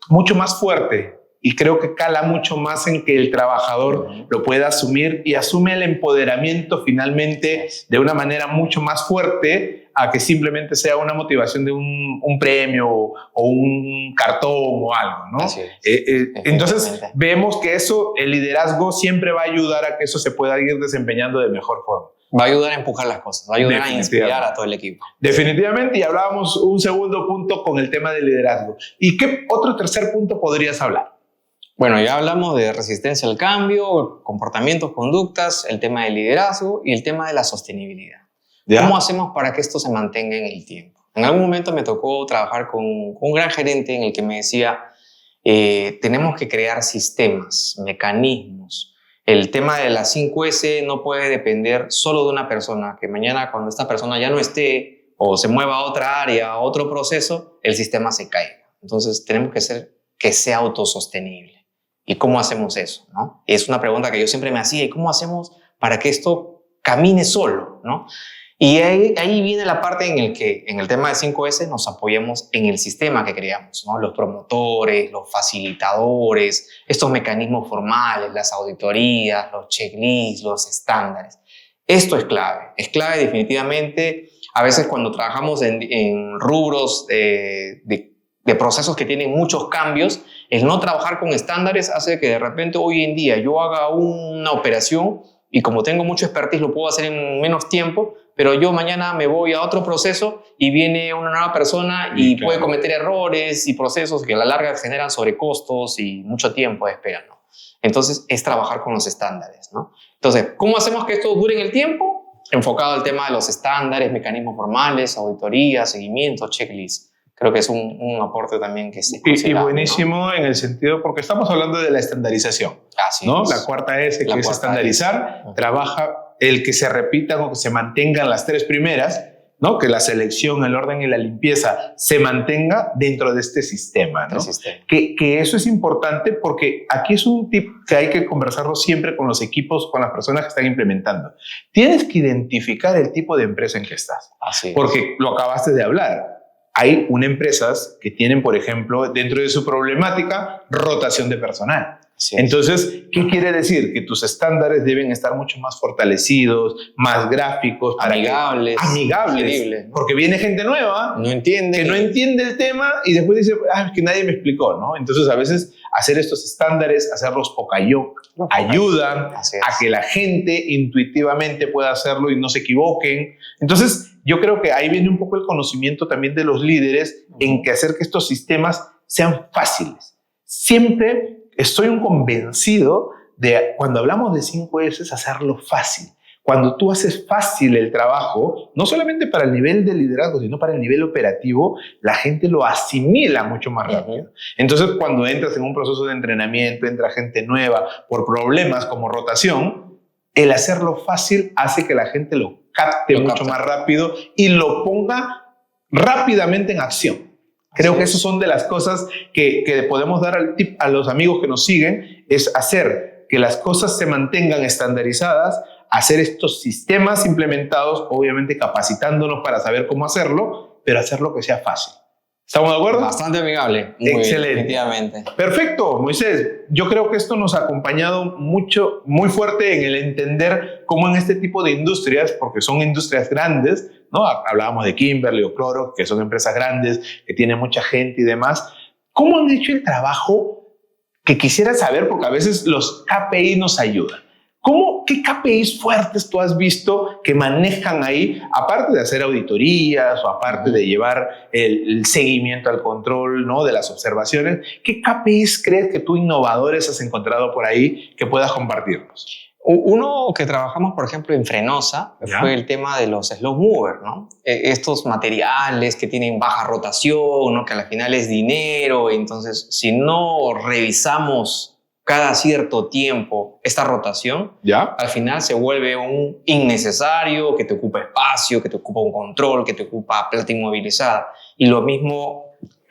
mucho más fuerte. Y creo que cala mucho más en que el trabajador lo pueda asumir y asume el empoderamiento finalmente de una manera mucho más fuerte a que simplemente sea una motivación de un premio o un cartón o algo, ¿no? Así es. Entonces vemos que el liderazgo siempre va a ayudar a que eso se pueda ir desempeñando de mejor forma. Va a ayudar a empujar las cosas, va a ayudar a inspirar a todo el equipo. Definitivamente, y hablábamos un segundo punto con el tema del liderazgo. ¿Y qué otro tercer punto podrías hablar? Bueno, ya hablamos de resistencia al cambio, comportamientos, conductas, el tema del liderazgo y el tema de la sostenibilidad. ¿Ya? ¿Cómo hacemos para que esto se mantenga en el tiempo? En algún momento me tocó trabajar con un gran gerente en el que me decía, tenemos que crear sistemas, mecanismos. El tema de las 5S no puede depender solo de una persona, que mañana cuando esta persona ya no esté o se mueva a otra área, a otro proceso, el sistema se caiga. Entonces tenemos que hacer que sea autosostenible. ¿Y cómo hacemos eso, no? Es una pregunta que yo siempre me hacía. ¿Y cómo hacemos para que esto camine solo, no? Y ahí viene la parte en el tema de 5S nos apoyamos en el sistema que creamos, ¿no? Los promotores, los facilitadores, estos mecanismos formales, las auditorías, los checklists, los estándares. Esto es clave definitivamente. A veces cuando trabajamos en rubros de procesos que tienen muchos cambios, el no trabajar con estándares hace que de repente hoy en día yo haga una operación y como tengo mucho expertise lo puedo hacer en menos tiempo, pero yo mañana me voy a otro proceso y viene una nueva persona y puede cometer errores y procesos que a la larga generan sobrecostos y mucho tiempo de espera, ¿no? Entonces, es trabajar con los estándares, ¿no? Entonces, ¿cómo hacemos que esto dure en el tiempo? Enfocado al tema de los estándares, mecanismos formales, auditoría, seguimiento, checklist. Creo que es un aporte también que se y buenísimo, ¿no? En el sentido, porque estamos hablando de la estandarización. Así ¿no? es. La cuarta S, que es estandarizar, trabaja el que se repitan o que se mantengan las tres primeras, ¿no? Que la selección, el orden y la limpieza se mantenga dentro de este sistema, ¿no? Que eso es importante porque aquí es un tip que hay que conversarlo siempre con los equipos, con las personas que están implementando. Tienes que identificar el tipo de empresa en que estás. Así es. Porque lo acabaste de hablar. Hay empresas que tienen, por ejemplo, dentro de su problemática, rotación de personal. Sí. Entonces, ¿qué quiere decir? Que tus estándares deben estar mucho más fortalecidos, más gráficos, amigables, porque viene gente nueva, no entiende el tema y después dice, es que nadie me explicó, ¿no? Entonces, a veces hacer estos estándares, hacerlos poca-yoke, ayudan a que la gente intuitivamente pueda hacerlo y no se equivoquen. Entonces, yo creo que ahí viene un poco el conocimiento también de los líderes en que hacer que estos sistemas sean fáciles. Siempre estoy convencido de cuando hablamos de 5S, hacerlo fácil. Cuando tú haces fácil el trabajo, no solamente para el nivel de liderazgo, sino para el nivel operativo, la gente lo asimila mucho más rápido. Entonces, cuando entras en un proceso de entrenamiento, entra gente nueva por problemas como rotación, el hacerlo fácil hace que la gente lo capte mucho más rápido y lo ponga rápidamente en acción. Creo que esas son de las cosas que podemos dar al tip a los amigos que nos siguen, es hacer que las cosas se mantengan estandarizadas, hacer estos sistemas implementados, obviamente capacitándonos para saber cómo hacerlo, pero hacerlo que sea fácil. ¿Estamos de acuerdo? Bastante amigable. Muy excelente. Bien, definitivamente. Perfecto, Moisés. Yo creo que esto nos ha acompañado mucho, muy fuerte en el entender cómo en este tipo de industrias, porque son industrias grandes, ¿no? Hablábamos de Kimberly o Clorox, que son empresas grandes, que tienen mucha gente y demás. ¿Cómo han hecho el trabajo? Que quisiera saber, porque a veces los KPI nos ayudan. ¿Qué KPIs fuertes tú has visto que manejan ahí, aparte de hacer auditorías o aparte de llevar el seguimiento al control, ¿no? De las observaciones? ¿Qué KPIs crees que tú, innovadores, has encontrado por ahí que puedas compartirnos? Uno que trabajamos, por ejemplo, en Frenosa fue el tema de los slow movers, ¿no? Estos materiales que tienen baja rotación, ¿no? Que al final es dinero. Entonces, si no revisamos cada cierto tiempo esta rotación, al final se vuelve un innecesario, que te ocupa espacio, que te ocupa un control, que te ocupa plata inmovilizada. Y lo mismo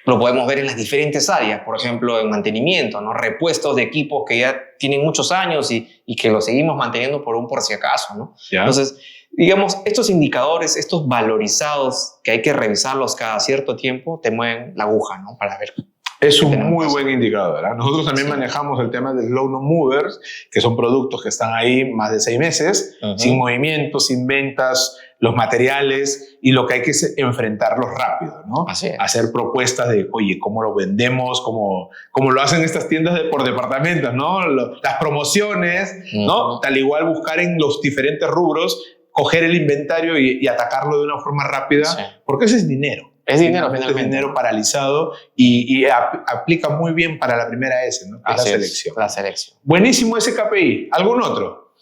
lo podemos ver en las diferentes áreas, por ejemplo, en mantenimiento, ¿no? Repuestos de equipos que ya tienen muchos años y que los seguimos manteniendo por si acaso, ¿no? Entonces, digamos, estos indicadores, estos valorizados que hay que revisarlos cada cierto tiempo, te mueven la aguja, ¿no? Para ver. Es un muy buen indicador, ¿eh? Nosotros también manejamos el tema de slow no movers, que son productos que están ahí más de 6 meses, sin movimiento, sin ventas, los materiales, y lo que hay que es enfrentarlos rápido, ¿no? Hacer propuestas de, oye, ¿cómo lo vendemos? ¿Cómo lo hacen estas tiendas por departamentos, ¿no? Las promociones, ¿no? Tal igual buscar en los diferentes rubros, coger el inventario y atacarlo de una forma rápida, porque ese es dinero. Es dinero, finalmente. Es dinero paralizado y aplica muy bien para la primera S, ¿no? Que es la selección. La selección. Buenísimo ese KPI. ¿Algún otro?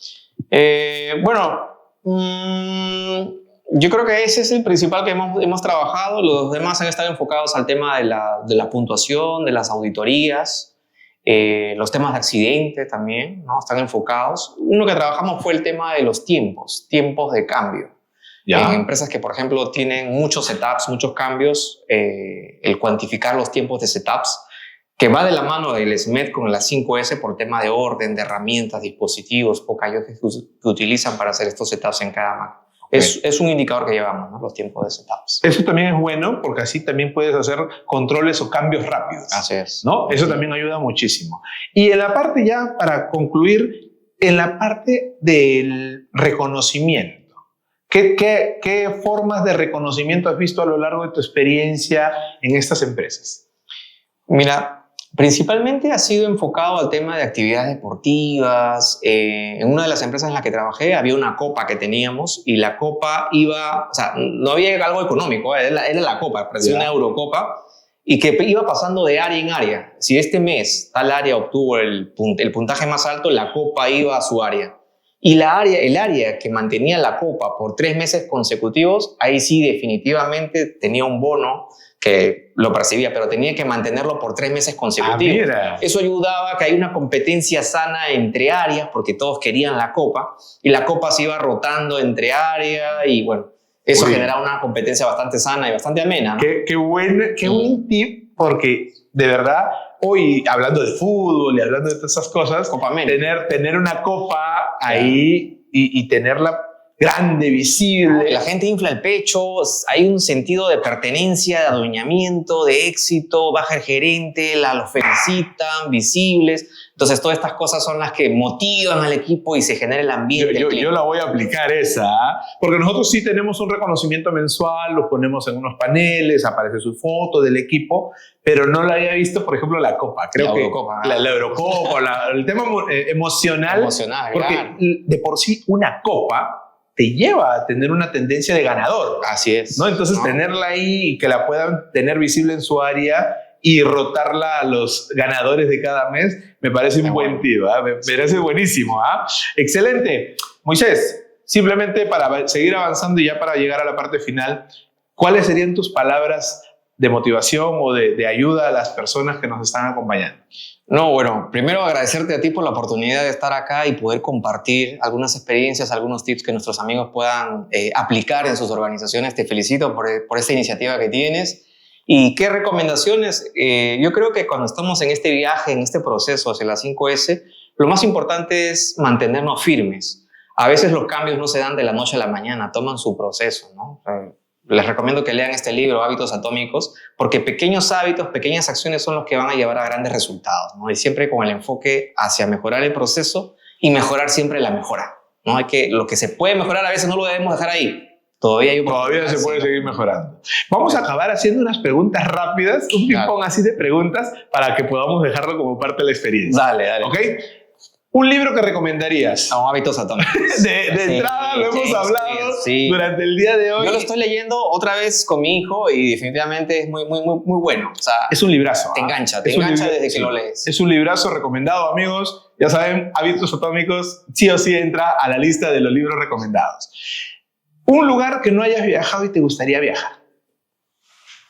Yo creo que ese es el principal que hemos trabajado. Los demás han estado enfocados al tema de la puntuación, de las auditorías, los temas de accidente también, ¿no? Están enfocados. Uno que trabajamos fue el tema de los tiempos de cambio. En empresas que, por ejemplo, tienen muchos setups, muchos cambios, el cuantificar los tiempos de setups, que va de la mano del SMED con la 5S por tema de orden, de herramientas, dispositivos, POCAYO que utilizan para hacer estos setups en cada Mac. Es un indicador que llevamos, ¿no? Los tiempos de setups. Eso también es bueno porque así también puedes hacer controles o cambios rápidos. Así es. ¿No? Eso también ayuda muchísimo. Y en la parte ya, para concluir, en la parte del reconocimiento, ¿Qué formas de reconocimiento has visto a lo largo de tu experiencia en estas empresas? Mira, principalmente ha sido enfocado al tema de actividades deportivas. En una de las empresas en las que trabajé había una copa que teníamos y la copa iba, o sea, no había algo económico, era la copa, parecía una Eurocopa. y que iba pasando de área en área. Si este mes tal área obtuvo el puntaje más alto, la copa iba a su área. Y el área que mantenía la copa por 3 meses consecutivos, ahí sí definitivamente tenía un bono que lo percibía, pero tenía que mantenerlo por 3 meses consecutivos. Mira. Eso ayudaba a que haya una competencia sana entre áreas, porque todos querían la copa, y la copa se iba rotando entre áreas, y bueno, eso generaba una competencia bastante sana y bastante amena, ¿no? Qué buen tip, porque de verdad, hoy hablando de fútbol y hablando de todas esas cosas, Copa América. tener una copa ahí y tenerla grande, visible. La gente infla el pecho, hay un sentido de pertenencia, de adueñamiento, de éxito, baja el gerente, los felicitan, visibles. Entonces todas estas cosas son las que motivan al equipo y se genera el ambiente. Yo la voy a aplicar esa, porque nosotros sí tenemos un reconocimiento mensual, lo ponemos en unos paneles, aparece su foto del equipo, pero no la había visto, por ejemplo, la Copa. Creo que Eurocopa, la Eurocopa, el tema emocional, porque claro. de por sí una Copa te lleva a tener una tendencia de ganador. Así es. ¿No? Entonces, tenerla ahí y que la puedan tener visible en su área y rotarla a los ganadores de cada mes, me parece un buen tip, ¿eh? Me parece buenísimo. Excelente. Moisés, simplemente para seguir avanzando y ya para llegar a la parte final, ¿cuáles serían tus palabras de motivación o de ayuda a las personas que nos están acompañando? No, bueno, primero agradecerte a ti por la oportunidad de estar acá y poder compartir algunas experiencias, algunos tips que nuestros amigos puedan aplicar en sus organizaciones. Te felicito por esta iniciativa que tienes. ¿Y qué recomendaciones? Yo creo que cuando estamos en este viaje, en este proceso hacia las 5S, lo más importante es mantenernos firmes. A veces los cambios no se dan de la noche a la mañana, toman su proceso, ¿no? Les recomiendo que lean este libro, Hábitos Atómicos, porque pequeños hábitos, pequeñas acciones son los que van a llevar a grandes resultados, ¿no? Y siempre con el enfoque hacia mejorar el proceso y mejorar siempre la mejora, ¿no? Lo que se puede mejorar a veces no lo debemos dejar ahí. Todavía se puede seguir mejorando. Vamos a acabar haciendo unas preguntas rápidas, un ping-pong así de preguntas para que podamos dejarlo como parte de la experiencia. Dale. ¿Ok? ¿Un libro que recomendarías? No, Hábitos Atómicos. De entrada lo hemos hablado durante el día de hoy. Yo lo estoy leyendo otra vez con mi hijo y definitivamente es muy bueno. O sea, es un librazo. Te engancha desde que lo lees. Es un librazo recomendado, amigos. Ya saben, Hábitos Atómicos sí o sí entra a la lista de los libros recomendados. Un lugar que no hayas viajado y te gustaría viajar.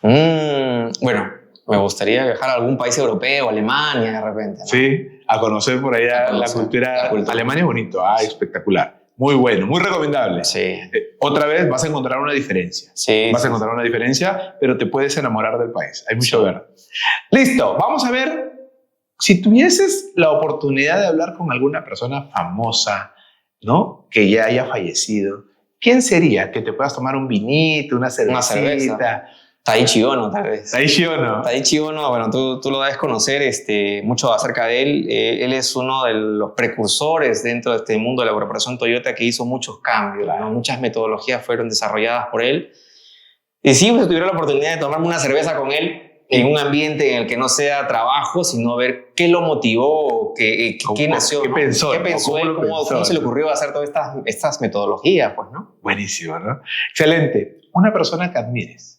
Bueno, me gustaría viajar a algún país europeo, Alemania de repente, ¿no? Sí, a conocer por allá la cultura. Alemania es bonito, espectacular. Muy bueno, muy recomendable. Sí. Otra vez vas a encontrar una diferencia. Vas a encontrar una diferencia, pero te puedes enamorar del país. Hay mucho verde. Listo, vamos a ver. Si tuvieses la oportunidad de hablar con alguna persona famosa, ¿no? Que ya haya fallecido, ¿quién sería? Que te puedas tomar un vinito, una cervecita. Taichi Ohno, tal vez. Taichi Ohno, bueno, tú lo debes conocer mucho acerca de él. Él es uno de los precursores dentro de este mundo de la corporación Toyota que hizo muchos cambios, ¿no? Muchas metodologías fueron desarrolladas por él. Y sí, pues, tuviera la oportunidad de tomarme una cerveza con él en un ambiente en el que no sea trabajo, sino ver qué lo motivó, qué nació, qué pensó él, cómo se le ocurrió hacer todas estas metodologías, pues, ¿no? Buenísimo, ¿no? Excelente. Una persona que admires.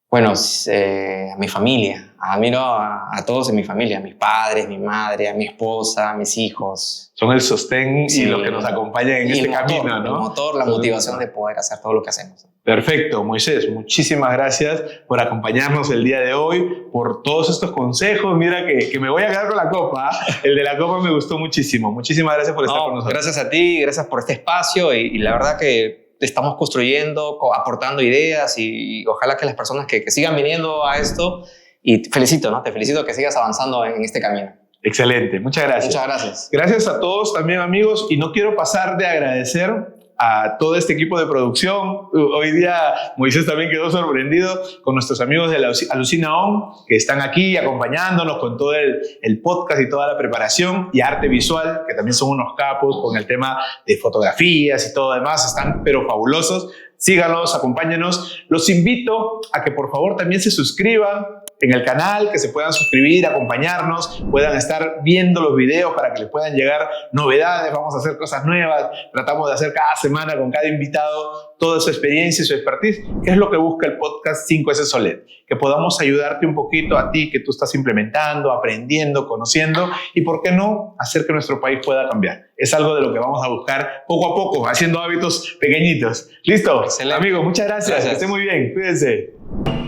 Bueno, a mi familia. Admiro a todos en mi familia, a mis padres, mi madre, a mi esposa, a mis hijos. Son el sostén y los que nos acompañan en este camino, ¿no? El motor, la motivación de poder hacer todo lo que hacemos. Perfecto, Moisés, muchísimas gracias por acompañarnos el día de hoy, por todos estos consejos. Mira que me voy a quedar con la copa. El de la copa me gustó muchísimo. Muchísimas gracias por estar con nosotros. Gracias a ti, gracias por este espacio y la verdad que estamos construyendo, aportando ideas y ojalá que las personas que sigan viniendo a esto, y te felicito que sigas avanzando en este camino. Excelente, muchas gracias. Muchas gracias. Gracias a todos también, amigos, y no quiero pasar de agradecer a todo este equipo de producción. Hoy día Moisés también quedó sorprendido con nuestros amigos de Alucina On, que están aquí acompañándonos con todo el podcast y toda la preparación, y Arte Visual, que también son unos capos con el tema de fotografías y todo demás. Están pero fabulosos. síganos, acompáñenos. Los invito a que por favor también se suscriban en el canal, que se puedan suscribir, acompañarnos, puedan estar viendo los videos para que les puedan llegar novedades. Vamos a hacer cosas nuevas, tratamos de hacer cada semana con cada invitado toda su experiencia y su expertise, que es lo que busca el podcast 5S Solet, que podamos ayudarte un poquito a ti que tú estás implementando, aprendiendo, conociendo y, ¿por qué no?, hacer que nuestro país pueda cambiar. Es algo de lo que vamos a buscar poco a poco, haciendo hábitos pequeñitos. ¿Listo? Excelente. Amigos, muchas gracias. Gracias. Que estén muy bien. Cuídense.